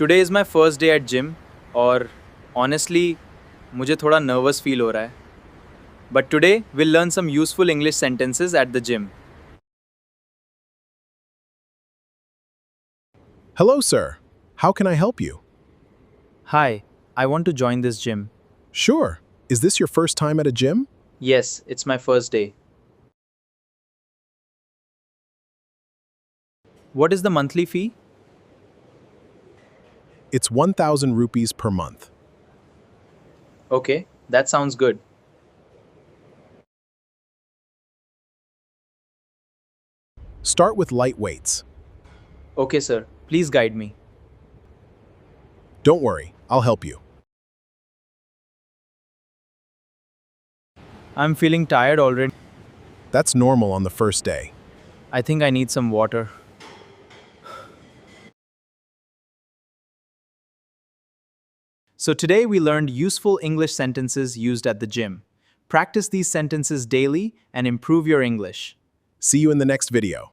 Today is my first day at gym और honestly मुझे थोड़ा nervous feel हो रहा है. But today we'll learn some useful English sentences at the gym. Hello, sir. How can I help you? Hi, I want to join this gym. Sure. Is this your first time at a gym? Yes, it's my first day. What is the monthly fee? It's 1,000 rupees per month. Okay, that sounds good. Start with light weights. Okay, sir. Please guide me. Don't worry, I'll help you. I'm feeling tired already. That's normal on the first day. I think I need some water. So today we learned useful English sentences used at the gym. Practice these sentences daily and improve your English. See you in the next video.